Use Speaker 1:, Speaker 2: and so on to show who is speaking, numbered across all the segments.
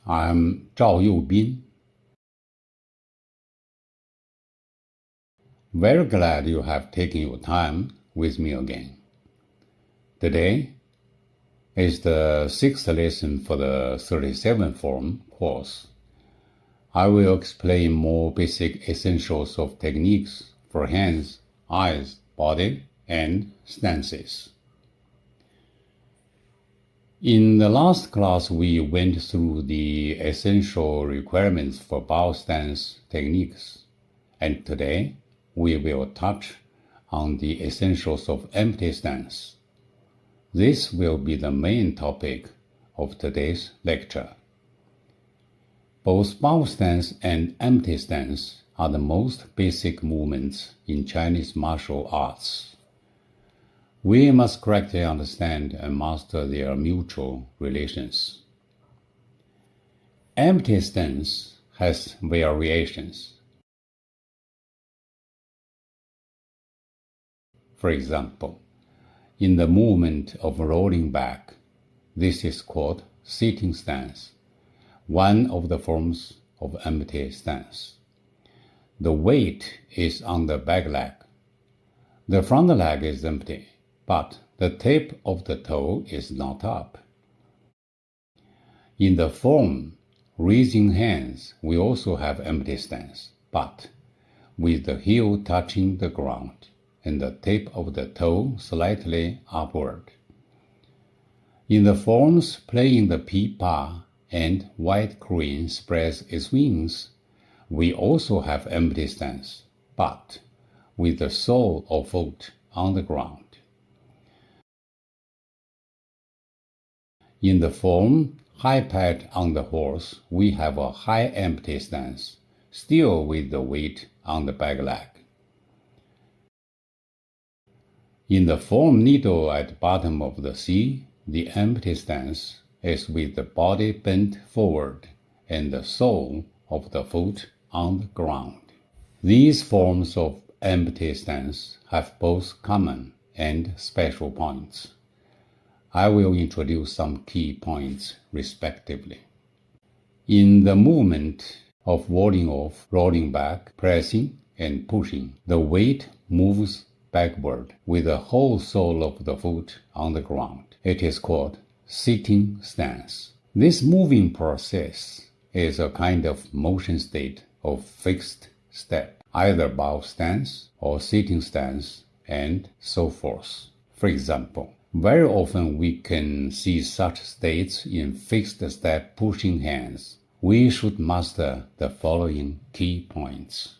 Speaker 1: I'm 赵佑斌. Very glad you have taken your time with me again. Today is the 6th lesson for the 37 form course. I will explain more basic essentials of techniques for hands, eyes, body, and stances. In the last class, we went through the essential requirements for bow stance techniques, and today we will touch on the essentials of empty stance. This will be the main topic of today's lecture. Both bow stance and empty stance are the most basic movements in Chinese martial arts. We must correctly understand and master their mutual relations. Empty stance has variations. For example, in the movement of rolling back, this is called sitting stance, one of the forms of empty stance. The weight is on the back leg. The front leg is empty, but the tip of the toe is not up. In the form raising hands, we also have empty stance, but with the heel touching the ground and the tip of the toe slightly upward. In the forms playing the pipa and white crane spreads its wings, we also have empty stance, but with the sole of foot on the ground. In the form high pad on the horse, we have a high empty stance, still with the weight on the back leg. In the form needle at bottom of the sea, the empty stance is with the body bent forward and the sole of the foot on the ground. These forms of empty stance have both common and special points. I will introduce some key points respectively. In the movement of warding off, rolling back, pressing, and pushing, the weight moves backward with the whole sole of the foot on the ground. It is called sitting stance. This moving process is a kind of motion state of fixed step, either bow stance or sitting stance, and so forth. For example, very often we can see such states in fixed step pushing hands. We should master the following key points.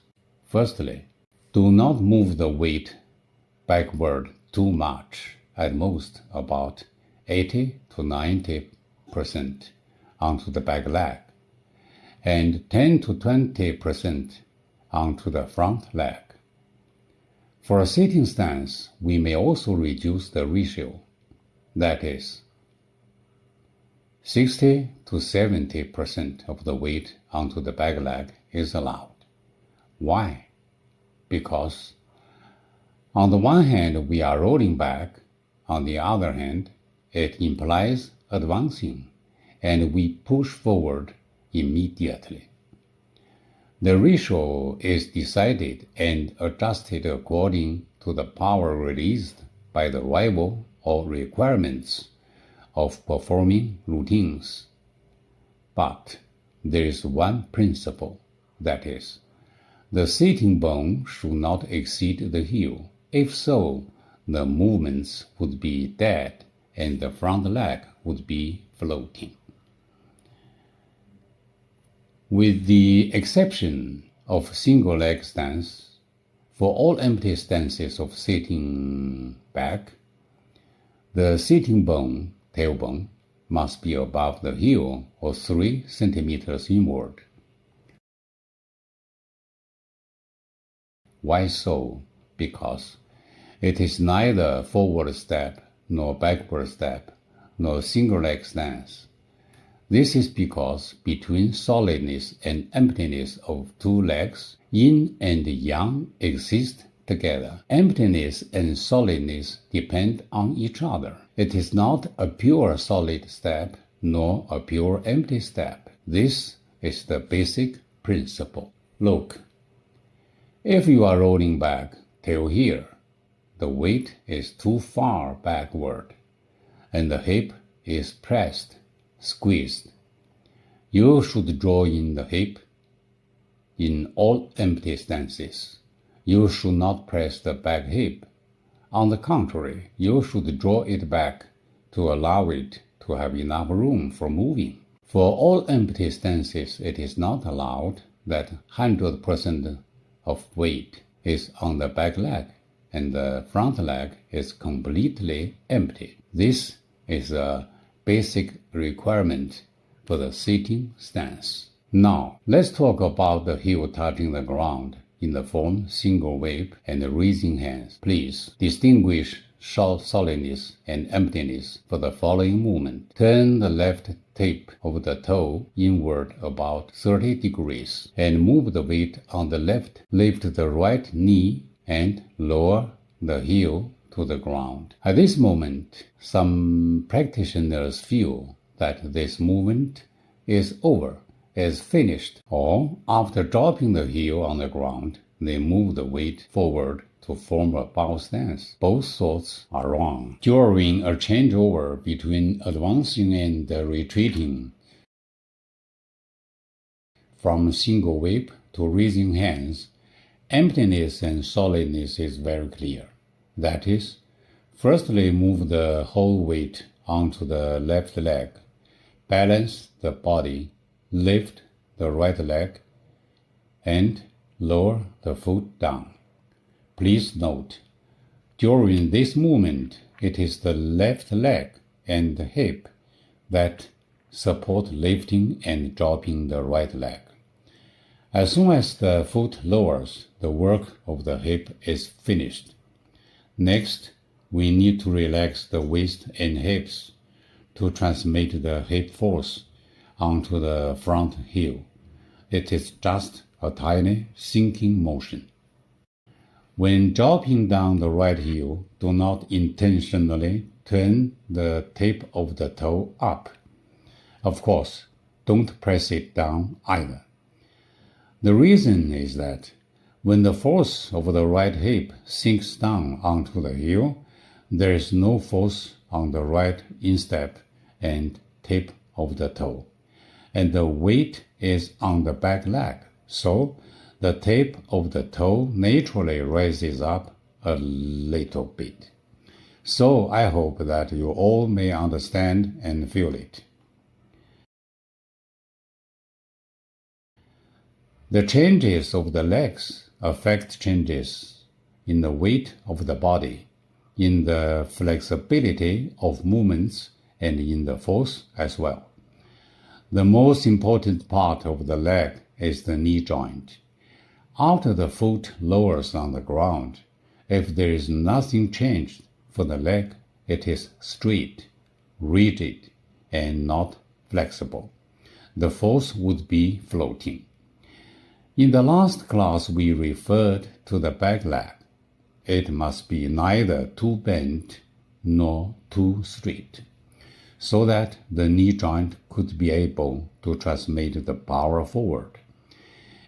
Speaker 1: Firstly, do not move the weight backward too much, at most about 80 to 90% onto the back leg, and 10 to 20% onto the front leg. For a sitting stance, we may also reduce the ratio, that is, 60 to 70% of the weight onto the back leg is allowed. Why? Because on the one hand, we are rolling back. On the other hand, it implies advancing, and we push forward immediately. The ratio is decided and adjusted according to the power released by the rival or requirements of performing routines. But there is one principle, that is, the sitting bone should not exceed the heel. If so, the movements would be dead and the front leg would be floating. With the exception of single leg stance, for all empty stances of sitting back, the sitting bone, tailbone, must be above the heel or 3 centimeters inward. Why so? Because it is neither forward step, nor backward step, nor single leg stance. This is because between solidness and emptiness of two legs, yin and yang exist together. Emptiness and solidness depend on each other. It is not a pure solid step, nor a pure empty step. This is the basic principle. Look, if you are rolling back till here, the weight is too far backward, and the hip is pressed, squeezed. You should draw in the hip in all empty stances. You should not press the back hip. On the contrary, you should draw it back to allow it to have enough room for moving. For all empty stances, it is not allowed that 100% of weight is on the back leg and the front leg is completely empty. This is a basic requirement for the sitting stance. Now, let's talk about the heel touching the ground in the form single whip and raising hands. Please distinguish solidness and emptiness for the following movement. Turn the left tip of the toe inward about 30 degrees and move the weight on the left. Lift the right knee and lower the heel to the ground. At this moment, some practitioners feel that this movement is over, is finished, or after dropping the heel on the ground, they move the weight forward to form a bow stance. Both thoughts are wrong. During a changeover between advancing and retreating from single whip to raising hands, emptiness and solidness is very clear. That is, firstly move the whole weight onto the left leg, balance the body, lift the right leg, and lower the foot down. Please note, during this movement, it is the left leg and hip that support lifting and dropping the right leg. As soon as the foot lowers, the work of the hip is finished. Next, we need to relax the waist and hips to transmit the hip force onto the front heel. It is just a tiny sinking motion. When dropping down the right heel, do not intentionally turn the tip of the toe up. Of course, don't press it down either. The reason is that when the force of the right hip sinks down onto the heel, there is no force on the right instep and tip of the toe, and the weight is on the back leg, so the tip of the toe naturally rises up a little bit. So I hope that you all may understand and feel it. The changes of the legs affect changes in the weight of the body, in the flexibility of movements, and in the force as well. The most important part of the leg is the knee joint. After the foot lowers on the ground, if there is nothing changed for the leg, it is straight, rigid, and not flexible. The force would be floating. In the last class, we referred to the back leg. It must be neither too bent nor too straight, so that the knee joint could be able to transmit the power forward.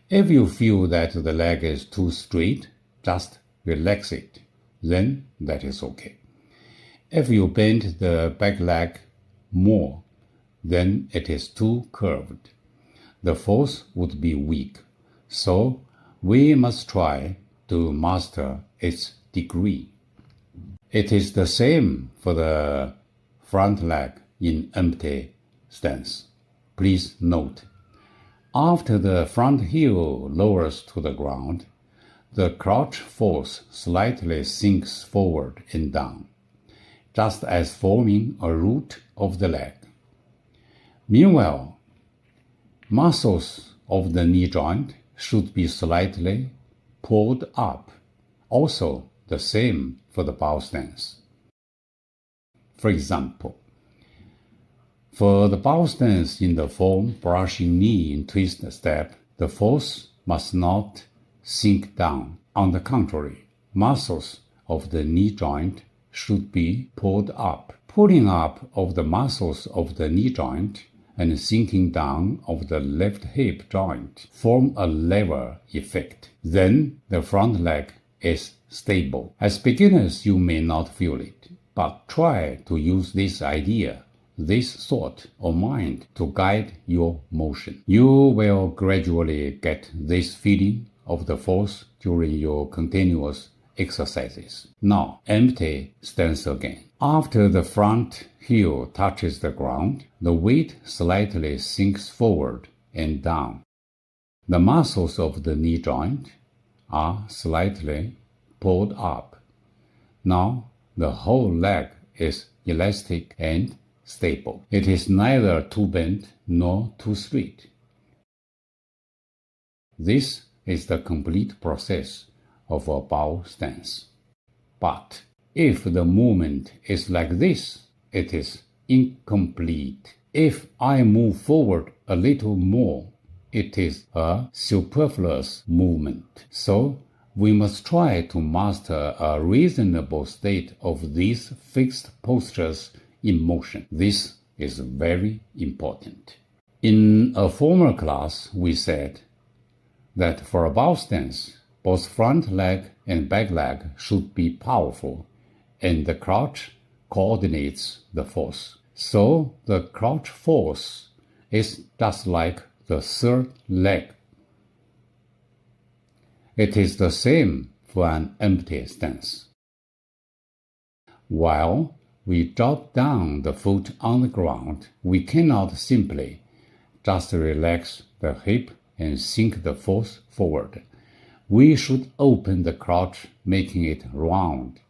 Speaker 1: If you feel that the leg is too straight, just relax it. Then that is okay. If you bend the back leg more, then it is too curved. The force would be weak. So we must try to master its degree. It is the same for the front leg in empty stance. Please note, after the front heel lowers to the ground, the crotch force slightly sinks forward and down, just as forming a root of the leg. Meanwhile, muscles of the knee joint should be slightly pulled up, also the same for the bow stance. For example, for the bow stance in the form brushing knee in twist step, the force must not sink down. On the contrary, muscles of the knee joint should be pulled up. Pulling up of the muscles of the knee joint and sinking down of the left hip joint form a lever effect. Then the front leg is stable. As beginners, you may not feel it, but try to use this idea, this thought or mind to guide your motion. You will gradually get this feeling of the force during your continuous exercises. Now, empty stance again. After the front heel touches the ground, the weight slightly sinks forward and down. The muscles of the knee joint are slightly pulled up. Now, the whole leg is elastic and stable. It is neither too bent nor too straight. This is the complete process of a bow stance. But if the movement is like this, it is incomplete. If I move forward a little more, it is a superfluous movement. So we must try to master a reasonable state of these fixed postures in motion. This is very important. In a former class, we said that for a bow stance, both front leg and back leg should be powerful, and the crouch coordinates the force. So the crouch force is just like the third leg. It is the same for an empty stance. While we drop down the foot on the ground, we cannot simply just relax the hip and sink the force forward. We should open the crouch, making it round,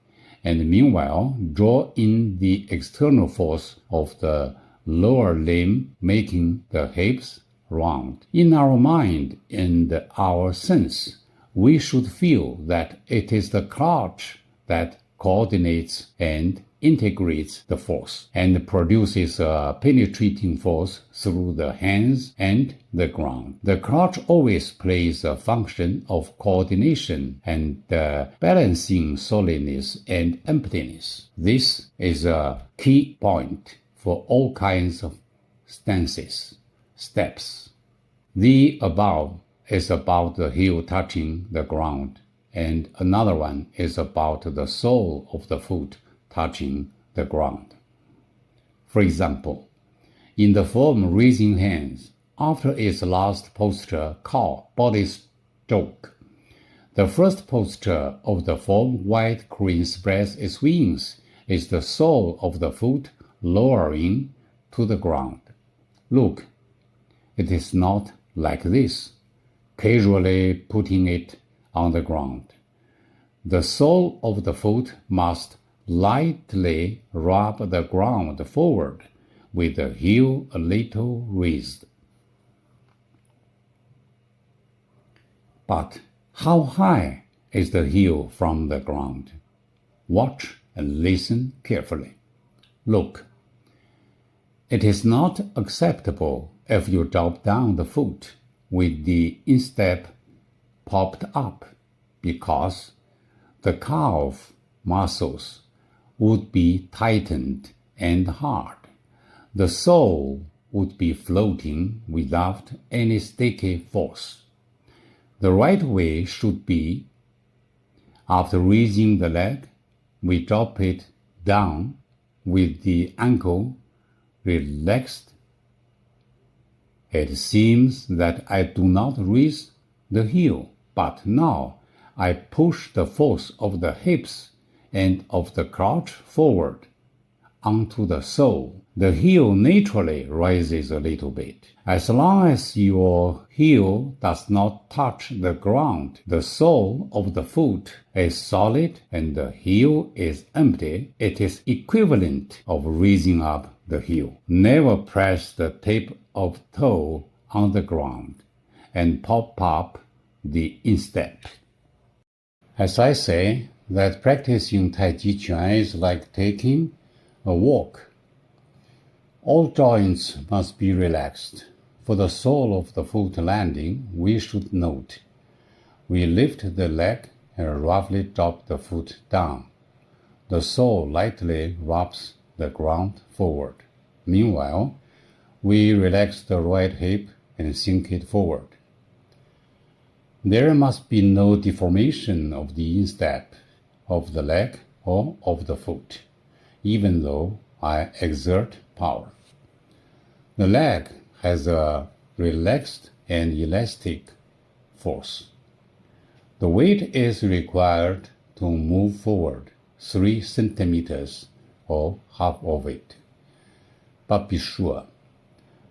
Speaker 1: and meanwhile draw in the external force of the lower limb, making the hips round. In our mind and our sense, we should feel that it is the crouch that coordinates and integrates the force and produces a penetrating force through the hands and the ground. The crouch always plays a function of coordination and balancing solidness and emptiness. This is a key point for all kinds of stances, steps. The above is about the heel touching the ground, and another one is about the sole of the foot touching the ground. For example, in the form raising hands, after its last posture called body stroke, the first posture of the form wide crane spreads its wings is the sole of the foot lowering to the ground. Look, it is not like this, casually putting it on the ground. The sole of the foot must lightly rub the ground forward with the heel a little raised. But how high is the heel from the ground? Watch and listen carefully. Look, it is not acceptable if you drop down the foot with the instep popped up, because the calf muscles would be tightened and hard. The sole would be floating without any sticky force. The right way should be, after raising the leg, we drop it down with the ankle relaxed. It seems that I do not raise the heel, but now I push the force of the hips and of the crouch forward onto the sole. The heel naturally rises a little bit. As long as your heel does not touch the ground, the sole of the foot is solid and the heel is empty. It is equivalent of raising up the heel. Never press the tip of toe on the ground and pop up the instep. As I say, that practicing Tai Chi Chuan is like taking a walk. All joints must be relaxed. For the sole of the foot landing, we should note, we lift the leg and roughly drop the foot down. The sole lightly rubs the ground forward. Meanwhile, we relax the right hip and sink it forward. There must be no deformation of the instep of the leg or of the foot, even though I exert power. The leg has a relaxed and elastic force. The weight is required to move forward 3 centimeters or half of it. But be sure,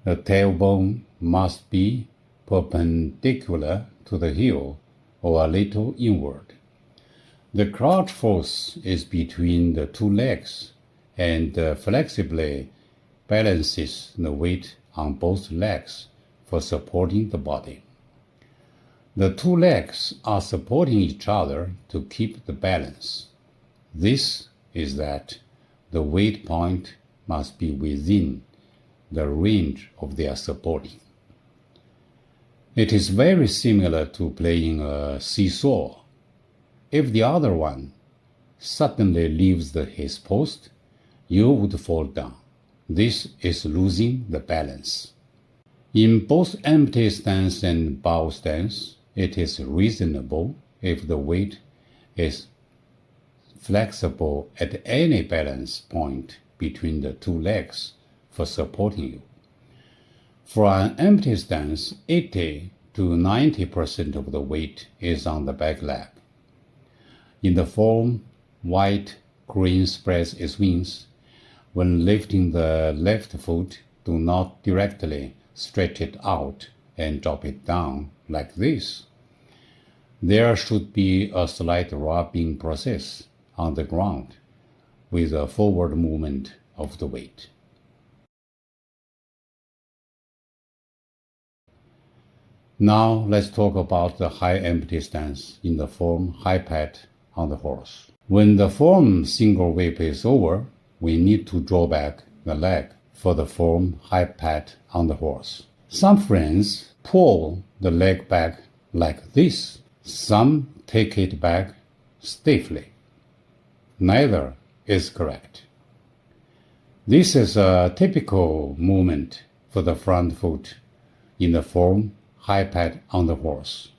Speaker 1: the tailbone must be perpendicular to the heel or a little inward. The crotch force is between the 2 legs and flexibly balances the weight on both legs for supporting the body. The 2 legs are supporting each other to keep the balance. This is that the weight point must be within the range of their supporting. It is very similar to playing a seesaw. If the other one suddenly leaves his post, you would fall down. This is losing the balance. In both empty stance and bow stance, it is reasonable if the weight is flexible at any balance point between the 2 legs for supporting you. For an empty stance, 80 to 90% of the weight is on the back leg. In the form white crane spreads its wings, when lifting the left foot, do not directly stretch it out and drop it down like this. There should be a slight rubbing process on the ground with a forward movement of the weight. Now let's talk about the high empty stance in the form high pat on the horse. When the form single whip is over, we need to draw back the leg for the form high pat on the horse. Some friends pull the leg back like this. Some take it back stiffly. Neither is correct. This is a typical movement for the front foot in the form high pat on the horse.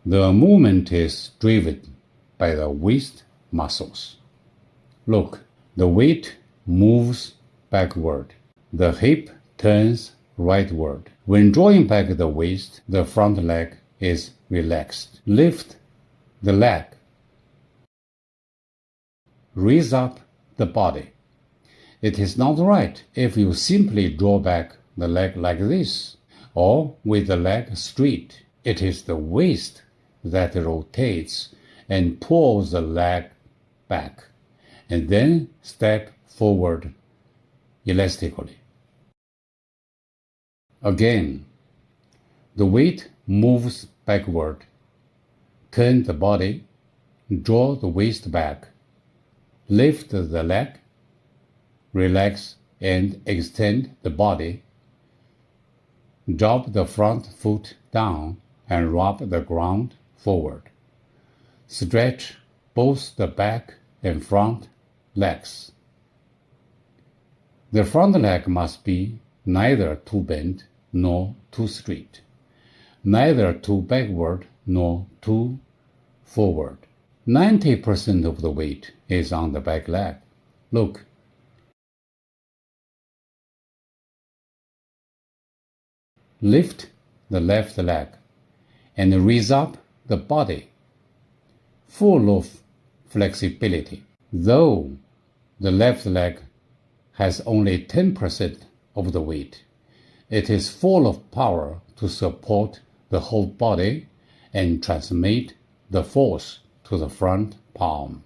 Speaker 1: The movement is driven by the waist muscles. Look, the weight moves backward. The hip turns rightward. When drawing back the waist, the front leg is relaxed. Lift the leg. Raise up the body. It is not right if you simply draw back the leg like this, or with the leg straight. It is the waist that rotates and pulls the leg back, and then step forward elastically. Again, the weight moves backward. Turn the body, draw the waist back, lift the leg, relax and extend the body, drop the front foot down and rub the ground forward. Stretch both the back and front legs. The front leg must be neither too bent nor too straight, neither too backward nor too forward. 90% of the weight is on the back leg. Look. Lift the left leg and raise up the body, full of flexibility. Though the left leg has only 10% of the weight, it is full of power to support the whole body and transmit the force to the front palm.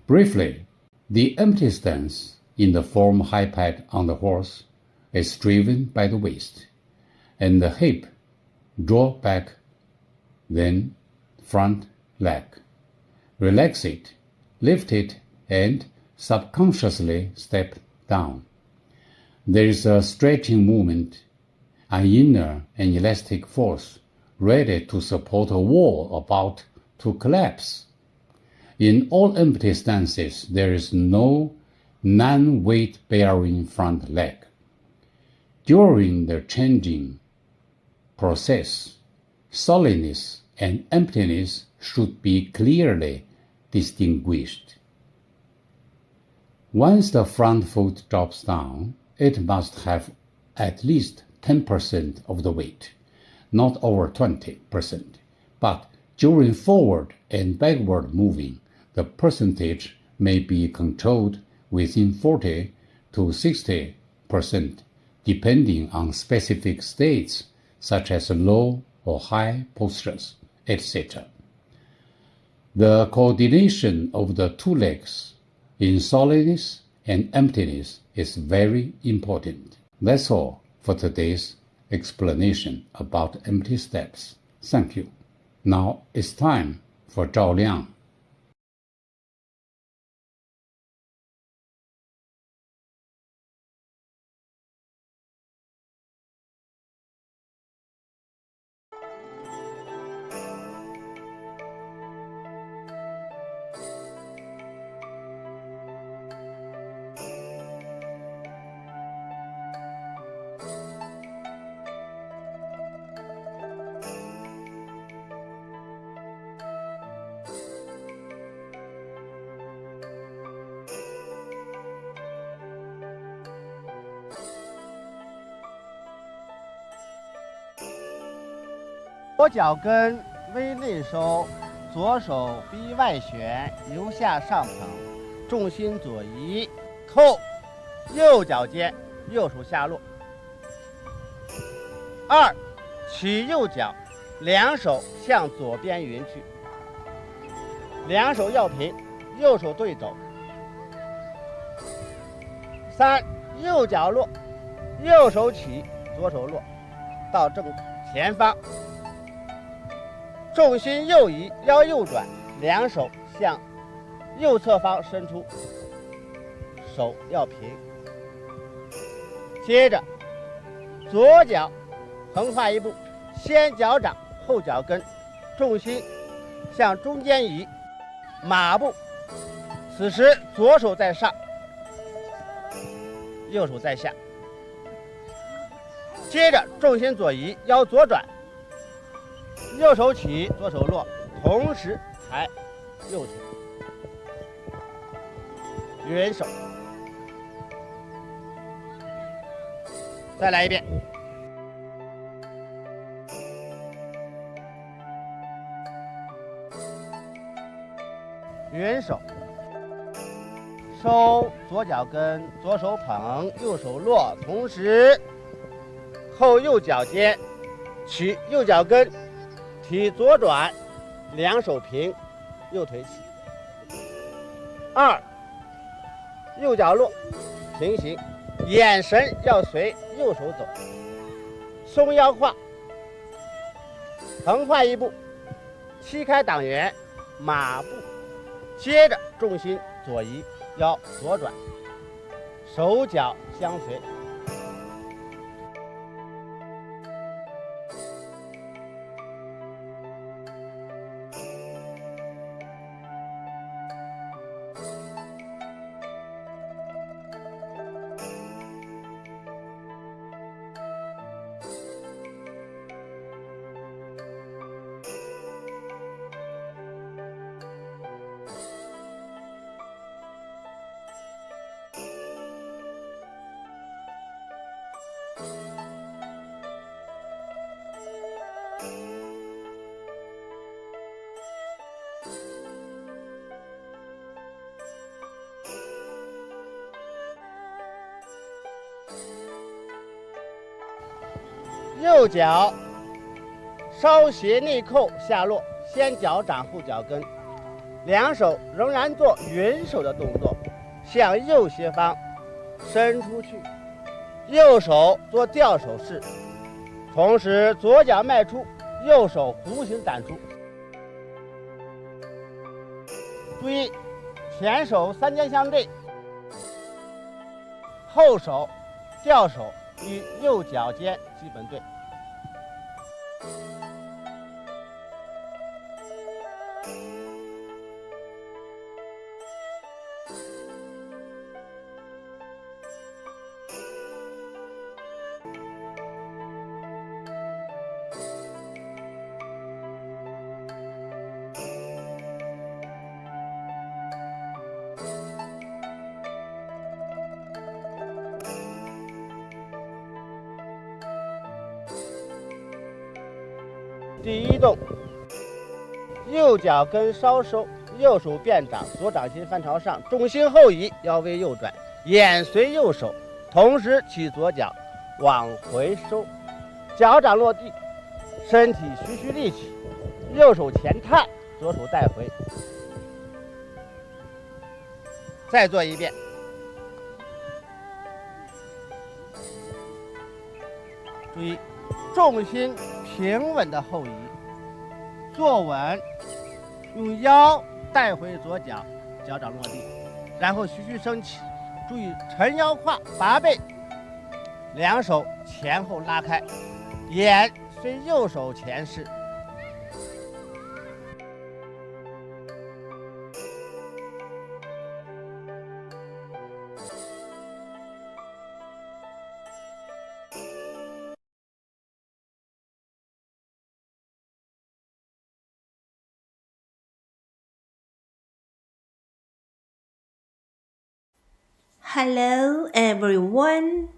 Speaker 1: Briefly, the empty stance in the form high pat on the horse is driven by the waist, and the hip draw back, then front leg. Relax it, lift it, and subconsciously step down. There is a stretching movement, an inner and elastic force ready to support a wall about to collapse. In all empty stances, there is no non-weight-bearing front leg. During the changing process, solidness and emptiness should be clearly distinguished. Once the front foot drops down, it must have at least 10% of the weight, not over 20%. But during forward and backward moving, the percentage may be controlled within 40 to 60%, depending on specific states such as low or high postures, etc. The coordination of the two legs in solidness and emptiness is very important. That's all for today's explanation about empty steps. Thank you. Now it's time for Zhao Liang.
Speaker 2: 左脚跟微内收，左手臂外旋，由下上捧，重心左移，扣右脚尖，右手下落。2，起右脚，两手向左边匀去，两手要平，右手对肘。3，右脚落，右手起，左手落，到正前方。重心右移，腰右转，两手向右侧方伸出，手要平。接着，左脚横跨一步，先脚掌后脚跟，重心向中间移，马步。此时左手在上，右手在下。接着重心左移，腰左转。右手起，左手落，同时抬右腿，匀手。再来一遍。匀手，收左脚跟，左手捧，右手落，同时后右脚尖，取右脚跟。体左转，两手平，右腿起。2，右脚落，平行，眼神要随右手走。松腰胯，横跨一步，膝开党圆，马步。接着重心左移，腰左转，手脚相随。右脚稍斜内扣下落，先脚掌后脚跟，两手仍然做匀手的动作，向右斜方伸出去，右手做吊手势，同时左脚迈出，右手弧形展出。注意，前手三肩相对，后手吊手与右脚尖基本对。第一动，右脚跟稍收，右手变掌，左掌心翻朝上，重心后移，腰微右转，眼随右手，同时起左脚往回收，脚掌落地，身体徐徐立起，右手前探，左手带回。再做一遍。注意，重心平稳的后移，坐稳，用腰带回左脚，脚掌落地，然后徐徐升起。注意沉腰胯，拔背，两手前后拉开，眼随右手前视。
Speaker 3: Hello everyone!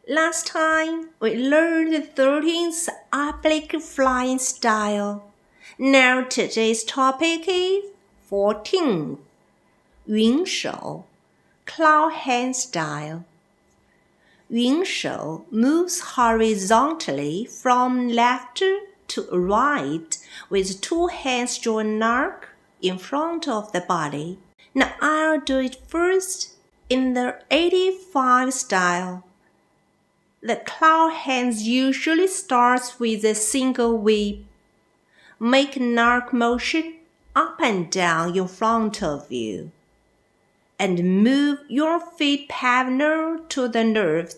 Speaker 3: Last time we learned the 13th oblique flying style. Now today's topic is 14th, 云手 claw hand style. 云手 moves horizontally from left to right with two hands drawn arc in front of the body. Now I'll do it first.In the 85 style, the claw hands usually starts with a single whip. Make an arc motion up and down in front of you, and move your feet parallel to the nerve.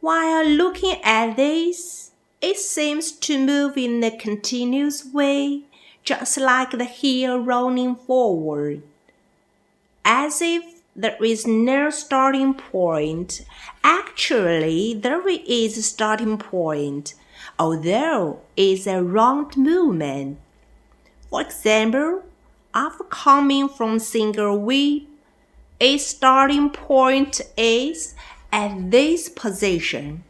Speaker 3: While looking at this,It seems to move in a continuous way, just like the heel rolling forward, as if there is no starting point. Actually, there is a starting point, although it's a round movement. For example, after coming from single whip, its starting point is at this position.Keep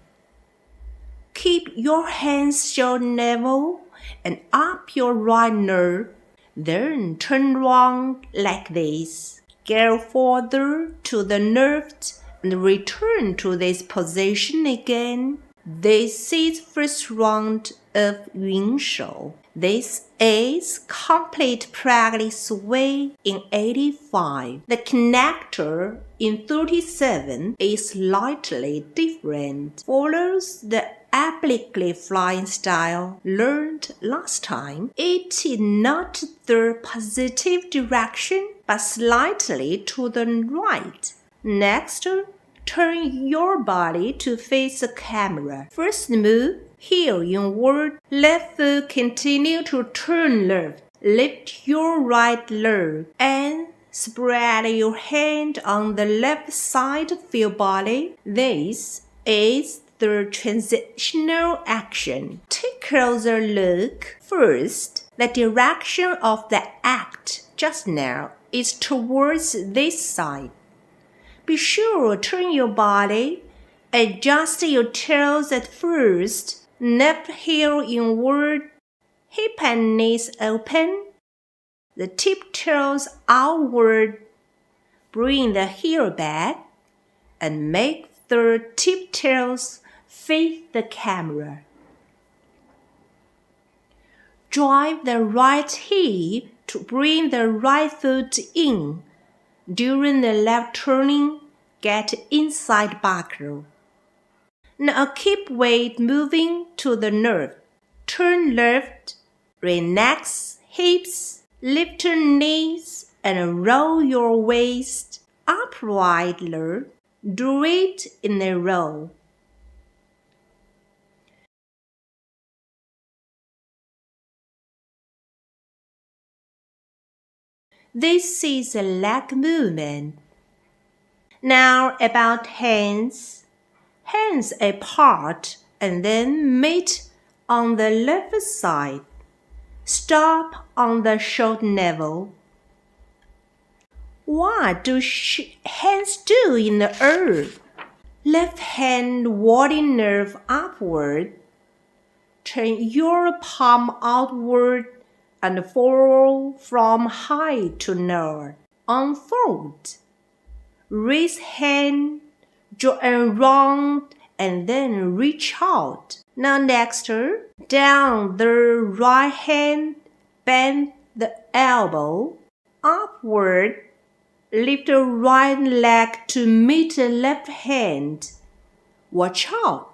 Speaker 3: your hands shoulder level and up your right nerve. Then turn round like this. Go further to the nerve and return to this position again. This is first round of 云手. This is complete practice way in 85. The connector in 37 is slightly different. Follows the obliquely flying style learned last time. It is not the positive direction, but slightly to the right. Next, turn your body to face the camera. First move, heel inward, left foot continue to turn left. Lift your right leg and spread your hand on the left side of your body. This is the transitional action. Take a closer look. First, the direction of the act just now is towards this side. Be sure to turn your body. Adjust your toes at first. Left heel inward. Hip and knees open. The tip toes outward. Bring the heel back and make the tip toes face the camera. Drive the right hip to bring the right foot in. During the left turning, get inside buckle. Now keep weight moving to the nerve. Turn left, relax hips, lift your knees, and roll your waist uprightly. Do it in a row. This is a leg movement. Now about hands. Hands apart and then meet on the left side. Stop on the shoulder level. What do hands do in the air? Left hand wadding nerve upward. Turn your palm outward and fall from high to low. Unfold. Raise hand, join round, and then reach out. Now next, down the right hand, bend the elbow. Upward, lift the right leg to meet the left hand. Watch out.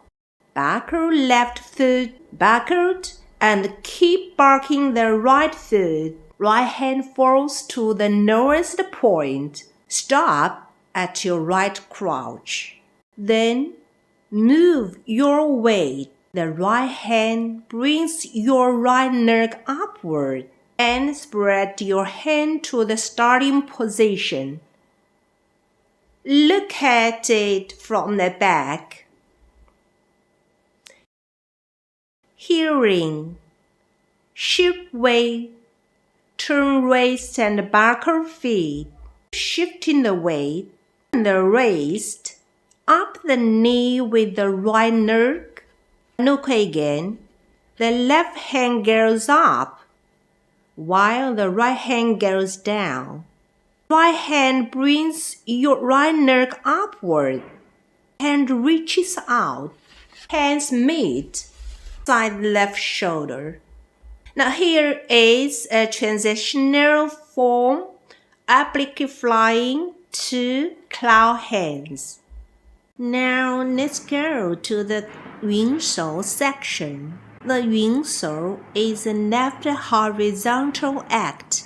Speaker 3: Backward left foot backward and keep barking the right foot. Right hand falls to the lowest point. Stop at your right crotch. Then move your weight. The right hand brings your right leg upward and spread your hand to the starting position. Look at it from the back. Hearing. Shift weight. Turn wrist and backward feet. Shifting the weight and the wrist up the knee with the right leg. Look again. The left hand goes up while the right hand goes down. Right hand brings your right leg upward. Hand reaches out. Hands meet. Side left shoulder. Now here is a transitional form applying to claw hands. Now let's go to the 云手 section. The 云手 is a left horizontal act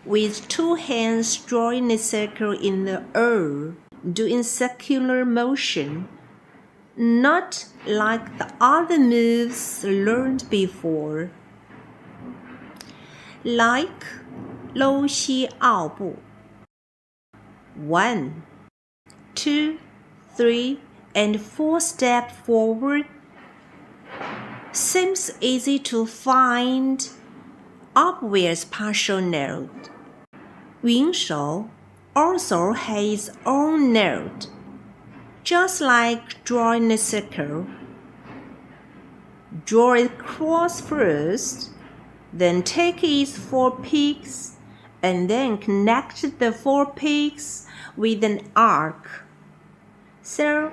Speaker 3: with two hands drawing a circle in the air, doing circular motion, not like the other moves learned before. Like 搂膝奥步 1, 2, 3, and 4 step forward. Seems easy to find obvious partial note. 云手 also has its own note, just like drawing a circle. Draw it cross first, then take its 4 peaks, and then connect the 4 peaks with an arc. So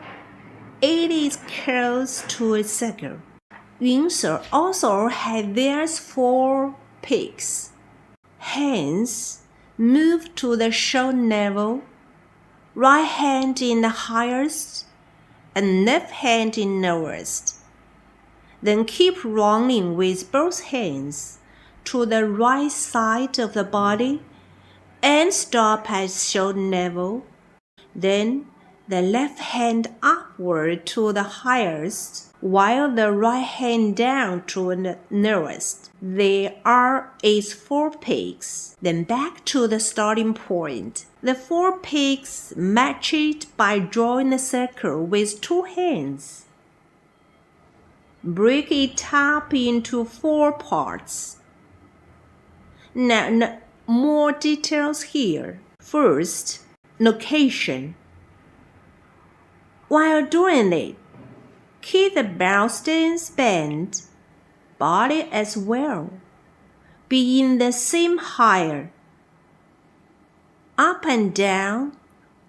Speaker 3: it is close to a circle. 云手 also has their 4 peaks. Hands move to the shoulder level, right hand in the highest and left hand in lowest. Then keep rolling with both hands to the right side of the body and stop at shoulder level. Then the left hand upward to the highest, while the right hand down to the lowest. There are its 4 peaks. Then back to the starting point. The 4 peaks match it by drawing a circle with 2 hands. Break it up into 4 parts. Now, more details here. First, location. While doing it, keep the bell stance bent, body as well. Be in the same height. Up and down,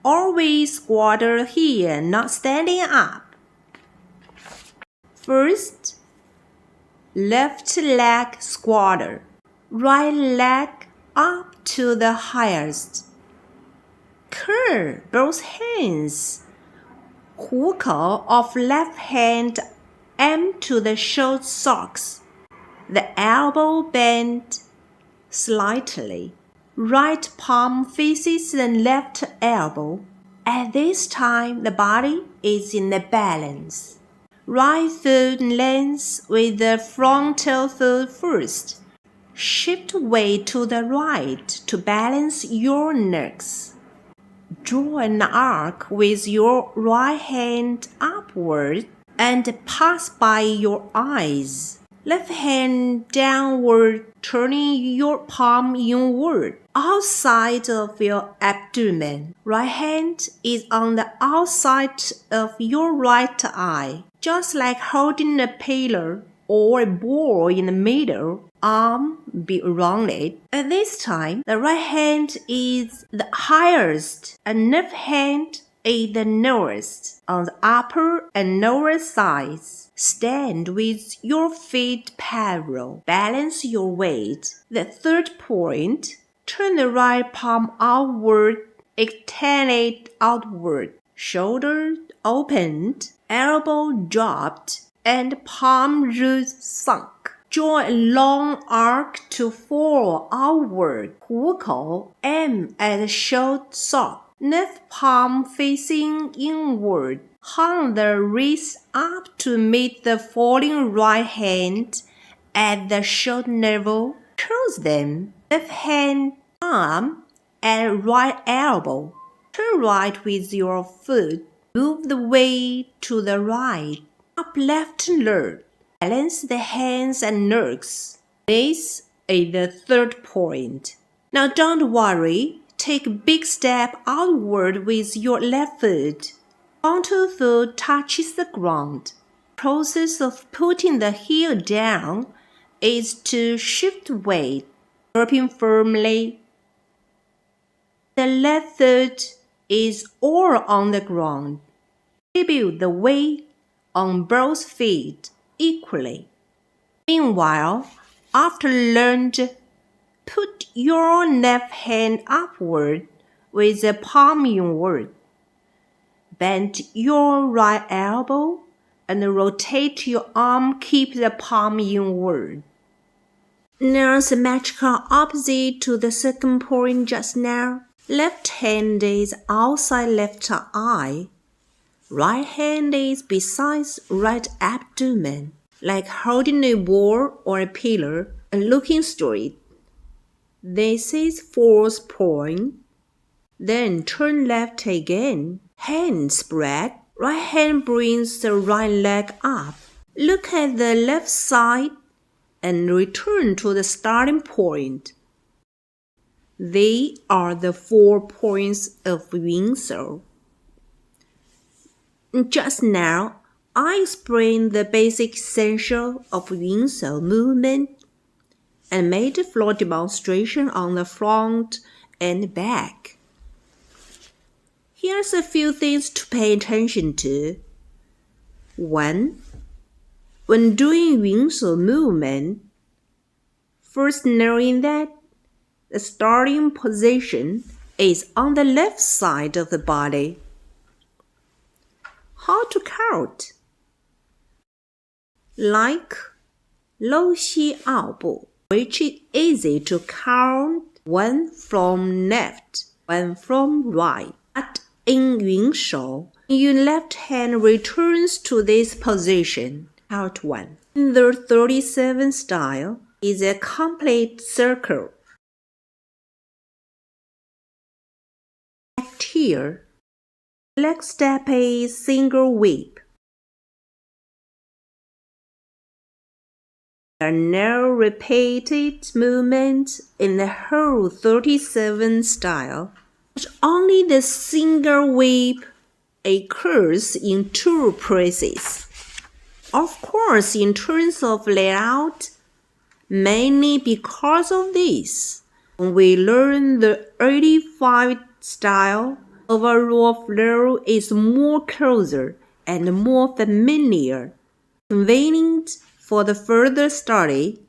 Speaker 3: always squat here, not standing up. First, left leg squatter, right leg up to the highest. Curl both hands. 虎口 of left hand aim to the short socks. The elbow bent slightly. Right palm faces the left elbow. At this time, the body is in the balance. Right foot lands with the frontal foot first. Shift weight to the right to balance your legs. Draw an arc with your right hand upward and pass by your eyes. Left hand downward, turning your palm inward, outside of your abdomen. Right hand is on the outside of your right eye, just like holding a pillar or a ball in the middle. Arm be around it. At this time, the right hand is the highest, and left hand is the lowest on the upper and lower sides. Stand with your feet parallel. Balance your weight. The third point, turn the right palm outward, extend it outward. Shoulder opened, elbow dropped, and palm roots sunk. Draw a long arc to fall outward. 虎口 aim at the short sock. Left palm facing inward. Hang the wrist up to meet the falling right hand at the shoulder level. Cross them. Left hand arm at right elbow. Turn right with your foot. Move the weight to the right. Up left leg. Balance the hands and legs. This is the third point. Now don't worry. Take a big step outward with your left foot. Frontal foot touches the ground. Process of putting the heel down is to shift weight, gripping firmly. The left foot is all on the ground. Distribute the weight on both feet equally. Meanwhile, after lunge, put your left hand upward with the palm inward. Bend your right elbow and rotate your arm, keep the palm inward. Now symmetrical opposite to the second point just now. Left hand is outside left eye. Right hand is beside right abdomen, like holding a ball or a pillar and looking straight. This is fourth point. Then turn left again. Hand spread. Right hand brings the right leg up. Look at the left side and return to the starting point. They are the 4 points of Winsor. Just now, I explained the basic essential of Winsor movement and made a floor demonstration on the front and back. Here's a few things to pay attention to. 1. When doing Winsor movement, first knowing that the starting position is on the left side of the body. How to count? Like 搂膝二步, which is easy to count one from left, one from right. But in 云手, your left hand returns to this position. Count 1. In the 37 style is a complete circle. Here, leg step is single whip. There are no repeated movements in the whole 37 style, but only the single whip occurs in 2 places. Of course, in terms of layout, mainly because of this, when we learn the 85 style, overall flow is more closer and more familiar, convenient for the further study,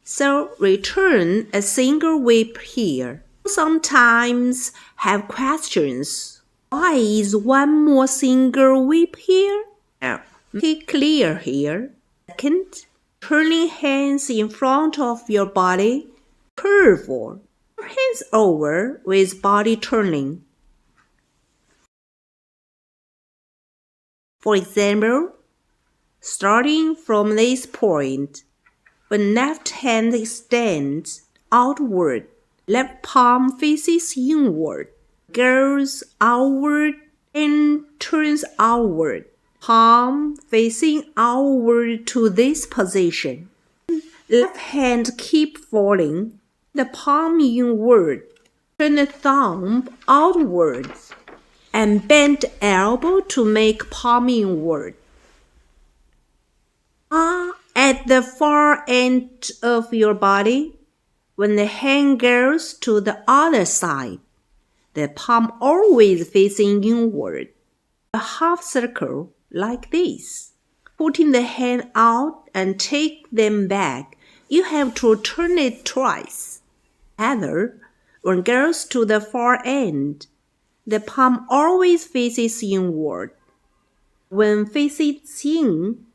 Speaker 3: so return a single whip here. Sometimes have questions. Why is one more single whip here? Now, make it clear here. Second, turning hands in front of your body, curve. Hands over with body turning. For example, starting from this point, when left hand extends outward, left palm faces inward, goes outward and turns outward, palm facing outward to this position. Left hand keep falling, the palm inward. Turn the thumb outward and bend the elbow to make palm inward. At the far end of your body, when the hand goes to the other side, the palm always facing inward. A half circle like this. Putting the hand out and take them back, you have to turn it twice. Either, when it goes to the far end, the palm always faces inward. When faces in,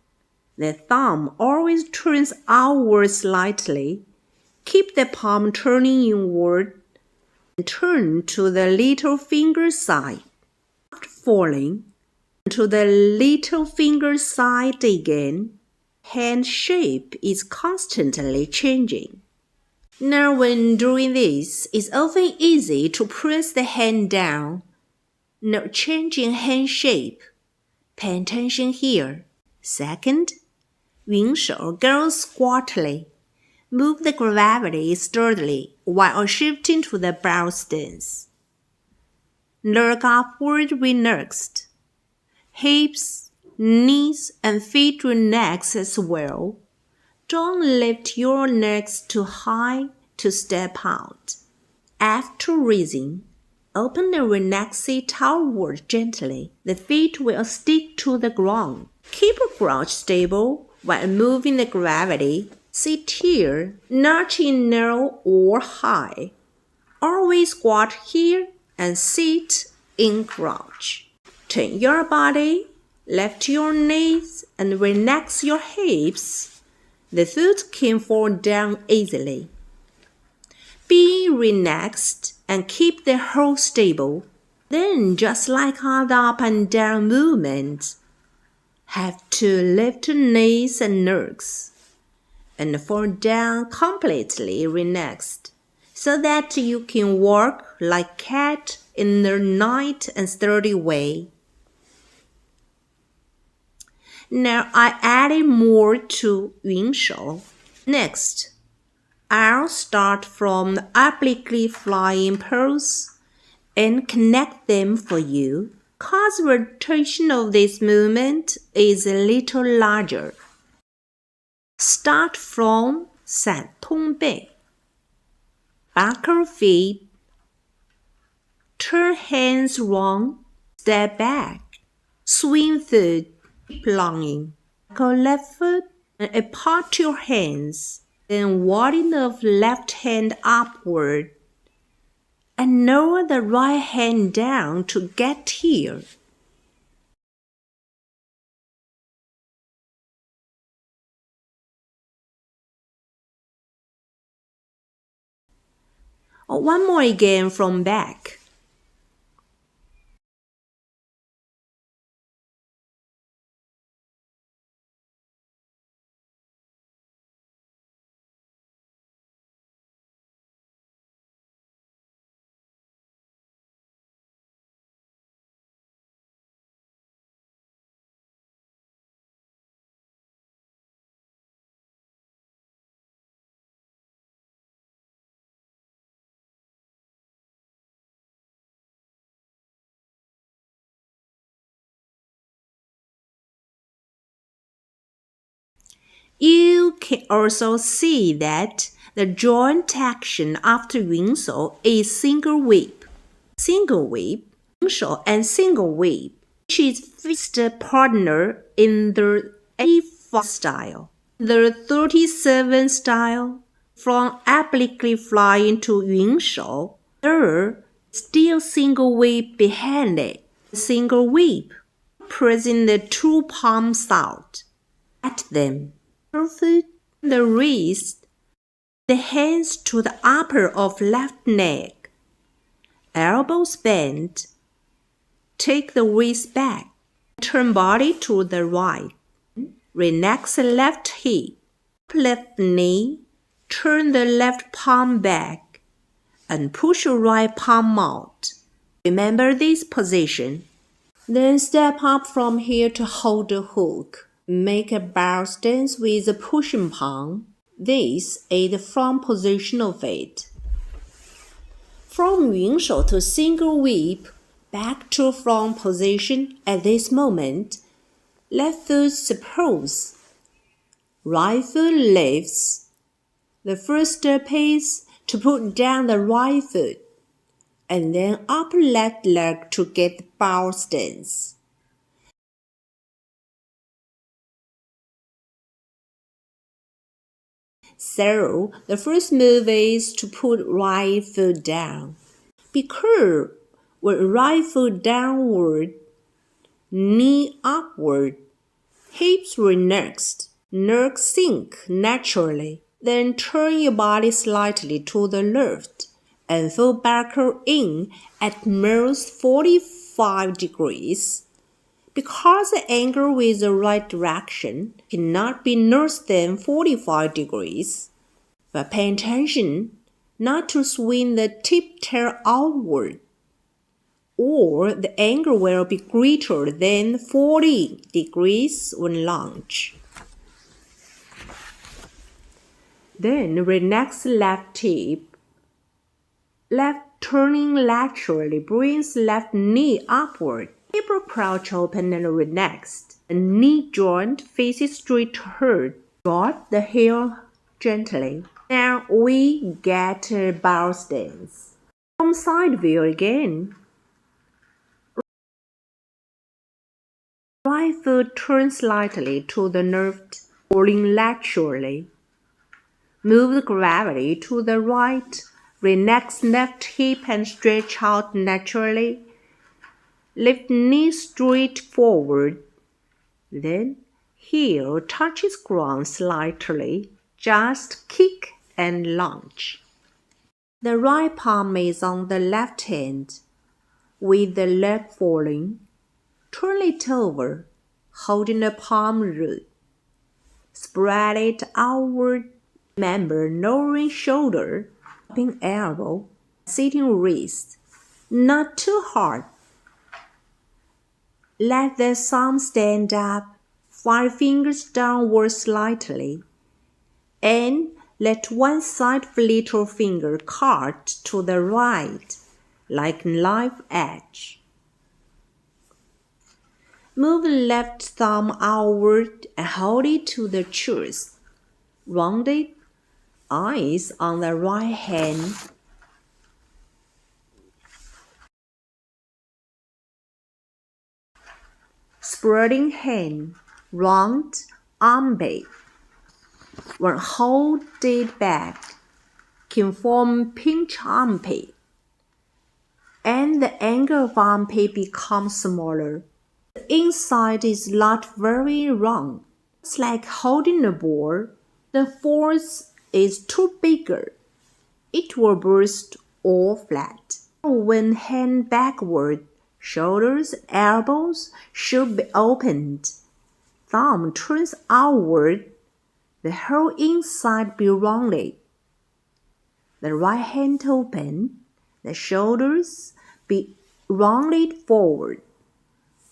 Speaker 3: the thumb always turns outward slightly. Keep the palm turning inward and turn to the little finger side. After falling to the little finger side again, hand shape is constantly changing. Now when doing this, it's often easy to press the hand down, not changing hand shape. Pay attention here. Second, 云手 goes squatly. Move the gravity sturdily while shifting to the bow stance. Look upward relaxed. Hips, knees, and feet relax as well. Don't lift your legs too high to step out. After raising, open the relaxed seat outward gently. The feet will stick to the ground. Keep a crouch stable while moving the gravity. Sit here, not in low or high. Always squat here and sit in crouch. Turn your body, lift your knees, and relax your hips. The foot can fall down easily. Be relaxed and keep the whole stable. Then, just like other up and down movements, have to lift knees and legs and fall down completely relaxed so that you can walk like cat in a light and sturdy way. Now I added more to 云手. Next, I'll start from the obliquely flying pose and connect them for you, cause rotation of this movement is a little larger. Start from 闪通背. Buckle feet. Turn hands round. Step back. Swing foot. Keep longing. Go left foot and apart your hands. Then warding of left hand upward. And lower the right hand down to get here. One more again from back. You can also see that the joint action after 云手 is single whip. Single whip, 云手 and single whip, which is fixed partner in the A4 style. The 37 style, from obliquely flying to 云手, there is still single whip behind it. Single whip, pressing the two palms out at them. Foot, the wrist, the hands to the upper of left leg. Elbows bent. Take the wrist back. Turn body to the right. Relax the left hip. Left knee. Turn the left palm back. And push your right palm out. Remember this position. Then step up from here to hold the hook. Make a bow stance with the pushing palm. This is the front position of it. From 云手 to single whip, back to front position at this moment. Left foot suppose. Right foot lifts. The first step is to put down the right foot, and then upper left leg to get the bow stance. So, the first move is to put right foot down. Be curved with right foot downward, knee upward, hips relaxed, neck sink naturally. Then turn your body slightly to the left and fall back in at most 45 degrees. Because the angle with the right direction cannot be less than 45 degrees. But pay attention not to swing the tip tail outward, or the angle will be greater than 40 degrees when launched. Then relax left hip. Left turning laterally brings left knee upward. Keep your crouch open and relaxed. The knee joint faces straight ahead. Drop the heel gently. Now we get a bow stance. From side view again. Right foot turns slightly to the left, falling laterally. Move the gravity to the right. Relax left hip and stretch out naturally. Lift knee straight forward. Then heel touches ground slightly. Just kick and launch. The right palm is on the left hand, with the leg falling. Turn it over, holding the palm root. Spread it outward. Remember lowering shoulder, dropping elbow, sitting wrist. Not too hard. Let the thumb stand up, 5 fingers downward slightly, and let one side of little finger cut to the right, like knife edge. Move the left thumb outward and hold it to the chest. Rounded, eyes on the right hand. Spreading hand, round armpit. When hold it back, can form pinch armpit, and the angle of armpit becomes smaller. The inside is not very round. It's like holding a ball. The force is too bigger. It will burst or flat. When hand backward, shoulders, elbows should be opened. Thumb turns outward. The whole inside be rounded. The right hand open. The shoulders be rounded forward.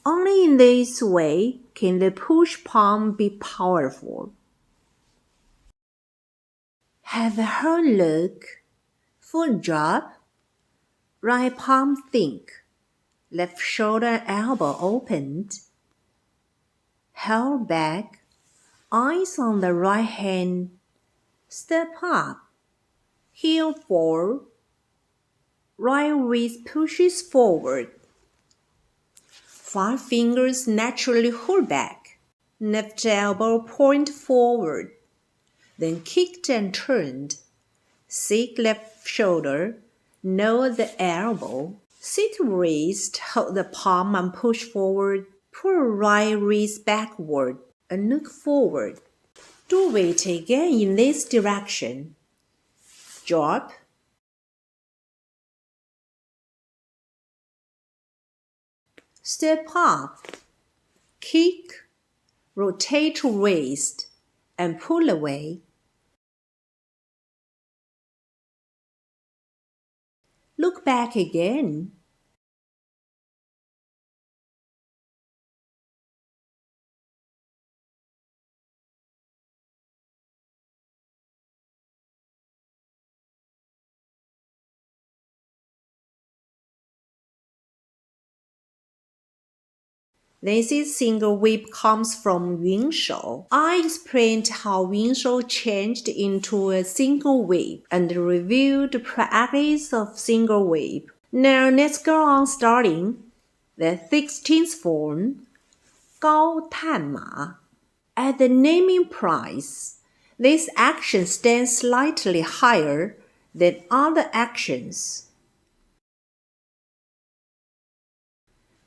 Speaker 3: Only in this way can the push palm be powerful. Have a hard look. Foot drop. Right palm think. Left shoulder and elbow opened. Held back. Eyes on the right hand. Step up. Heel forward. Right wrist pushes forward. 5 fingers naturally hold back. Left elbow point forward. Then kicked and turned. Seek left shoulder. Lower the elbow. Sit wrist, hold the palm and push forward. Pull right wrist backward and look forward. Do it again in this direction. Drop. Step up. Kick. Rotate wrist and pull away. Look back again. This is single whip comes from 云手. I explained how 云手 changed into a single whip and reviewed the practice of single whip. Now let's go on starting the 16th form, 高探马. At the naming price, this action stands slightly higher than other actions.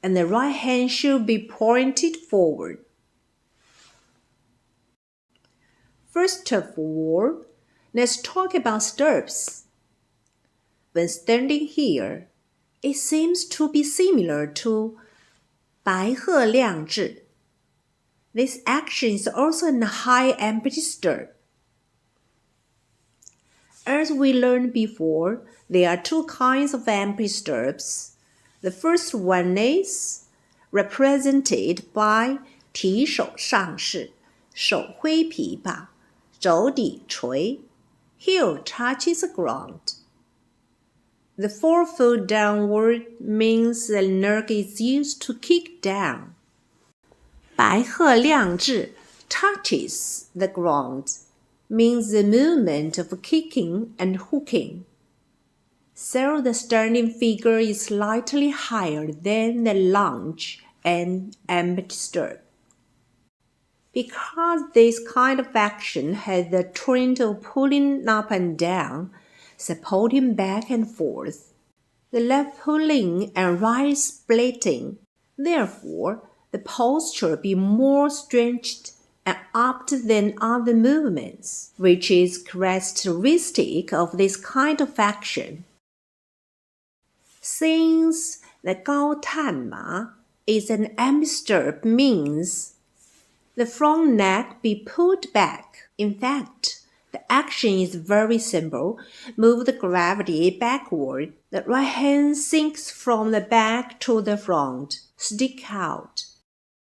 Speaker 3: And the right hand should be pointed forward. First of all, let's talk about stirrups. When standing here, it seems to be similar to 白鹤亮智. This action is also in a high empty stirrup. As we learned before, there are two kinds of empty stirrups. The first one is represented by 提手上势, 手挥琵琶, 肘底捶, heel touches the ground. The forefoot downward means the neck is used to kick down. 白鹤亮智 touches the ground means the movement of kicking and hooking. So the standing figure is slightly higher than the lunge and empty stirrup. Because this kind of action has the trend of pulling up and down, supporting back and forth, the left pulling and right splitting. Therefore, the posture be more stretched and upped than other movements, which is characteristic of this kind of action. Since the 高探马 is an empty stirrup means the front neck be pulled back. In fact, the action is very simple. Move the gravity backward. The right hand sinks from the back to the front, stick out,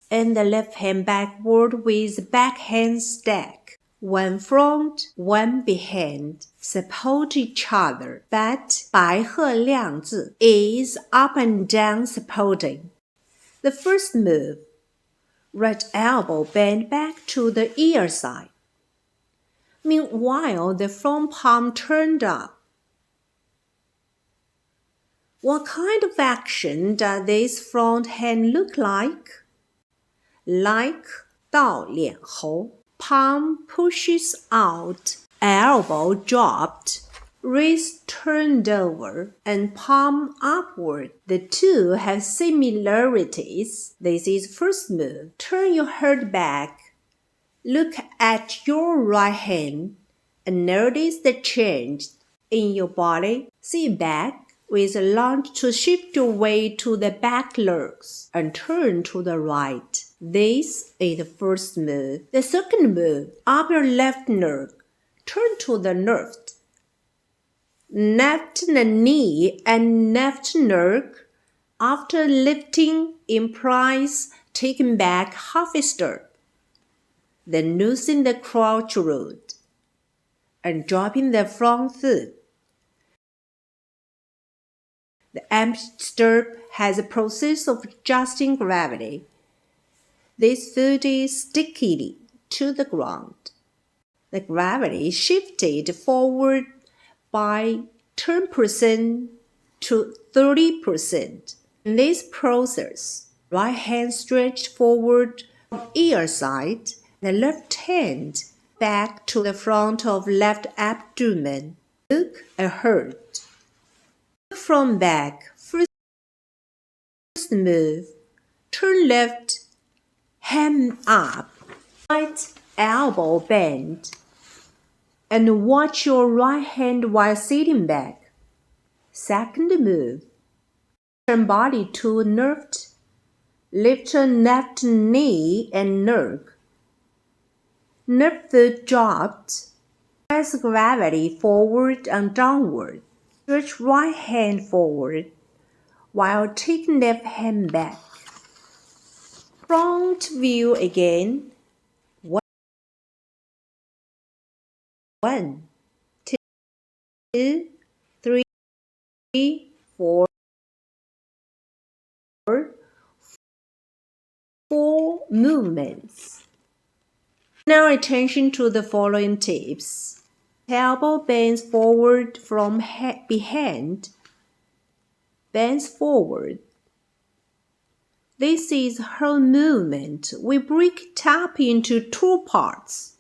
Speaker 3: and the left hand backward with back hand stack. One front, one behind, support each other, but 白鹤亮智 is up and down supporting. The first move, right elbow bend back to the ear side. Meanwhile, the front palm turned up. What kind of action does this front hand look like? Like 到脸猴. Palm pushes out, elbow dropped, wrist turned over, and palm upward. The two have similarities. This is first move. Turn your head back. Look at your right hand and notice the change in your body. Sit back with a lunge to shift your weight to the back legs and turn to the right. This is the first move. The second move, upper left leg, turn to the left. Left knee and left leg, after lifting, implies taking back half a step. Then loosen the crotch root and dropping the front foot. The empty stirrup has a process of adjusting gravity. This foot is sticky to the ground. The gravity shifted forward by 10% to 30%. In this process, right hand stretched forward from ear side, the left hand back to the front of left abdomen. Look ahead. Look from back. First move. Turn left hand up. Right elbow bend. And watch your right hand while sitting back. Second move. Turn body to left. Lift left knee and leg. Left foot dropped. Press gravity forward and downward. Stretch right hand forward while taking left hand back. Front view again. 1, 2, 3, 4, movements. Now attention to the following tips. Elbow bends forward from behind. Bends forward. This is her movement. We break it up into two parts.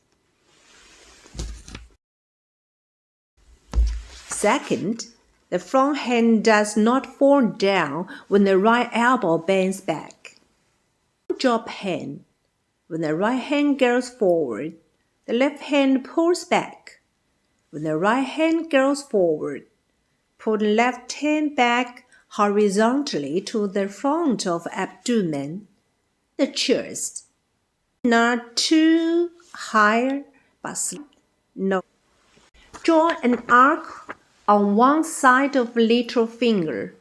Speaker 3: Second, the front hand does not fall down when the right elbow bends back. Drop hand. When the right hand goes forward, the left hand pulls back. When the right hand goes forward, pull the left hand back horizontally to the front of abdomen, the chest. Not too high, but no. Draw an arc on one side of the little finger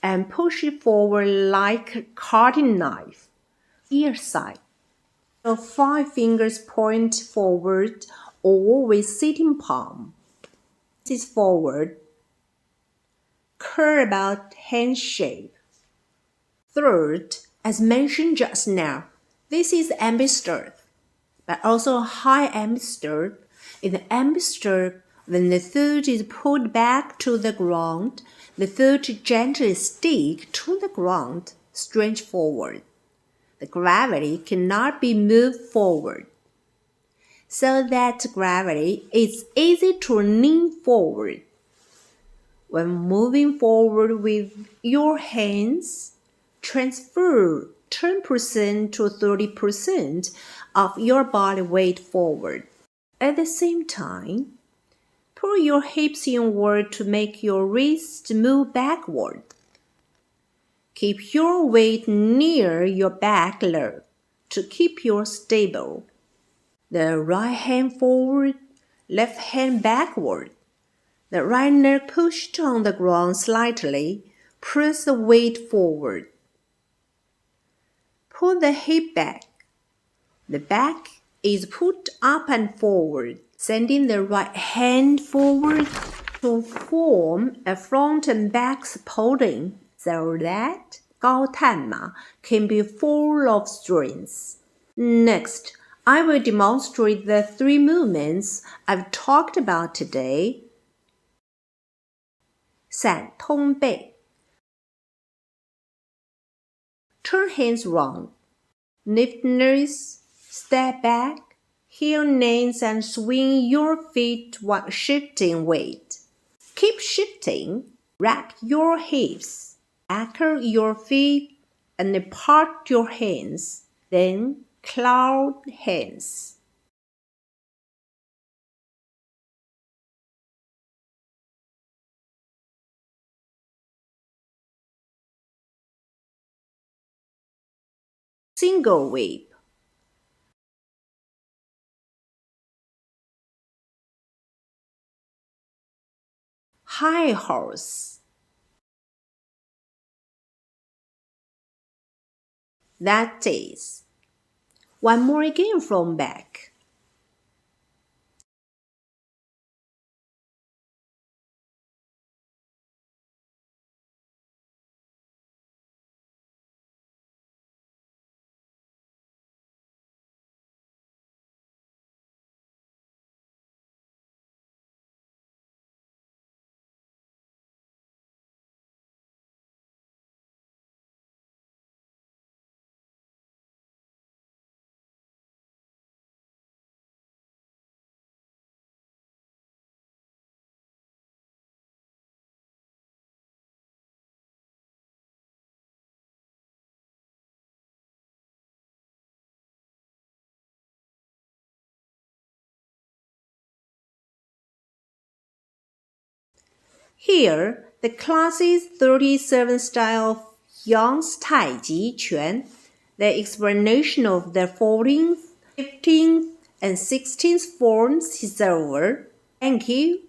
Speaker 3: and push it forward like a cutting knife. Ear side. The 5 fingers point forward or with sitting palm. This is forward. Curve about hand shape. Third, as mentioned just now, this is ambisturb, but also high ambisturb. In the ambisturb, when the foot is pulled back to the ground, the foot gently stick to the ground, straight forward. The gravity cannot be moved forward. So that gravity is easy to lean forward. When moving forward with your hands, transfer 10% to 30% of your body weight forward. At the same time, pull your hips inward to make your wrists move backward. Keep your weight near your back leg to keep you stable. The right hand forward, left hand backward. The right leg pushed on the ground slightly. Press the weight forward. Pull the hip back. The back is put up and forward, sending the right hand forward to form a front and back supporting so that 高探马 can be full of strength. Next, I will demonstrate the 3 movements I've talked about today. 闪通背 Turn hands round. Lift knees, step back, heel knees and swing your feet while shifting weight. Keep shifting. Wrap your hips. Anchor your feet and part your hands. Then cloud hands. Single whip. High horse. That is. One more again from back. Here, the class's 37 style of Yang's Taiji Quan. The explanation of the 14th, 15th, and 16th forms is over. Thank you.